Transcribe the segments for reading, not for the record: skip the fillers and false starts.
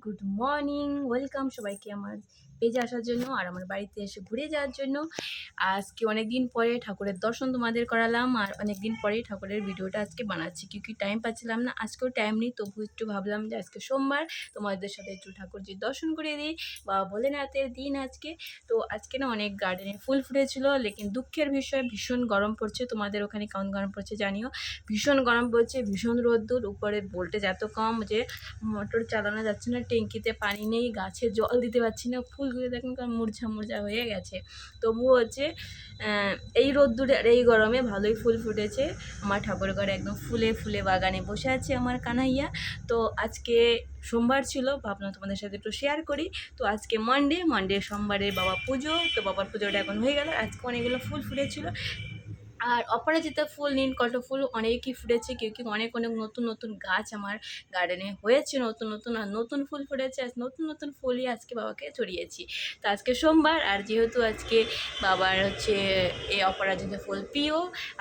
Good morning, welcome সবাইকে আমার পেজে আসার জন্য আর আমার বাড়িতে এসে ঘুরে যাওয়ার জন্য। আজকে অনেক দিন পরে ঠাকুরের দর্শন তোমাদের করালাম আর অনেক দিন পরেই ঠাকুরের ভিডিওটা আজকে বানাচ্ছি, কি টাইম পাচ্ছিলাম না। আজকেও টাইম নেই, তবু একটু ভাবলাম যে আজকে সোমবার তোমাদের সাথে একটু ঠাকুরজির দর্শন করিয়ে দিই বা ভোলেনাথের দিন আজকে। তো আজকে না অনেক গার্ডেনে ফুল ফুটেছিল, লেকিন দুঃখের বিষয় ভীষণ গরম পড়ছে। তোমাদের ওখানে কেমন গরম পড়ছে জানিও। ভীষণ গরম পড়ছে, ভীষণ রোদ্দুর, উপরে ভোল্টেজ এত কম যে মোটর চালানো যাচ্ছে না, ট্যাঙ্কিতে পানি নেই, গাছে জল দিতে পারছি না, ফুলগুলো দেখুন মুরঝা মুরঝা হয়ে গেছে। তবুও হচ্ছে এই রোদ্দুরে আর এই গরমে ভালোই ফুল ফুটেছে। আমার ঠাকুর ঘরে একদম ফুলে ফুলে বাগানে বসে আছে আমার কানাইয়া। তো আজকে সোমবার ছিল, ভাবলাম তোমাদের সাথে একটু শেয়ার করি। তো আজকে মানডে সোমবারে বাবা পুজো, তো বাবার পুজোটা এখন হয়ে গেল। আজকে অনেকগুলো ফুল ফুটেছিল, আর অপরাজিতা ফুল, নীলকণ্ঠ ফুল অনেকই ফুটেছে। কেউ অনেক অনেক নতুন নতুন গাছ আমার গার্ডেনে হয়েছে, নতুন নতুন আর নতুন ফুল ফুটেছে। আজ নতুন নতুন ফুলই আজকে বাবাকে চড়িয়েছি। তো আজকে সোমবার, আর যেহেতু আজকে বাবার হচ্ছে এই অপরাজিতা ফুল প্রিয়,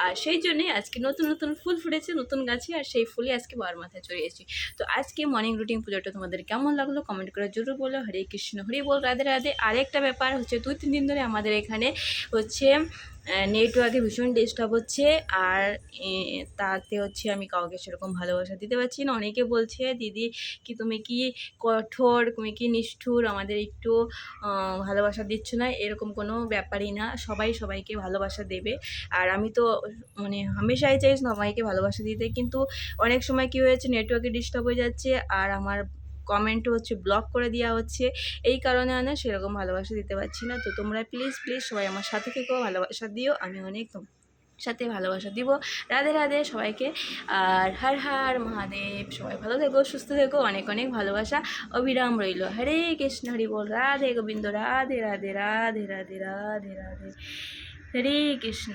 আর সেই জন্যে আজকে নতুন নতুন ফুল ফুটেছে নতুন গাছে, আর সেই ফুলই আজকে বাবার মাথায় চড়িয়েছি। তো আজকে মর্নিং রুটিন পুজোটা তোমাদের কেমন লাগলো কমেন্ট করে জরুর বলো। হরে কৃষ্ণ, হরি বল, রাধে রাধে। আরেকটা ব্যাপার হচ্ছে, 2-3 দিন ধরে আমাদের এখানে হচ্ছে নেটওয়ার্কে ভীষণ ডিস্টার্ব হচ্ছে, আর তাতে হচ্ছে আমি কাউকে সেরকম ভালোবাসা দিতে পারছি না। অনেকে বলছে দিদি কি তুমি কি কঠোর, তুমি কি নিষ্ঠুর, আমাদের একটু ভালোবাসা দিচ্ছ না। এরকম কোনো ব্যাপারই না, সবাই সবাইকে ভালোবাসা দেবে। আর আমি তো মানে হামেশাই চাই সবাইকে ভালোবাসা দিতে, কিন্তু অনেক সময় কী হয়েছে, নেটওয়ার্কে ডিস্টার্ব হয়ে যাচ্ছে আর আমার কমেন্টও হচ্ছে ব্লক করে দেওয়া হচ্ছে। এই কারণে আমি সেরকম ভালোবাসা দিতে পারছি না। তো তোমরা প্লিজ সবাই আমার সাথে থেকেও ভালোবাসা দিও, আমি অনেক সাথে ভালোবাসা দিব। রাধে রাধে সবাইকে, আর হর হর মহাদেব। সবাই ভালো থেকো, সুস্থ থেকো, অনেক অনেক ভালোবাসা অবিরাম রইল। হরে কৃষ্ণ, হরি বল, রাধে গোবিন্দ, রাধে রাধে রাধে রাধে রাধে রাধে, হরে কৃষ্ণ।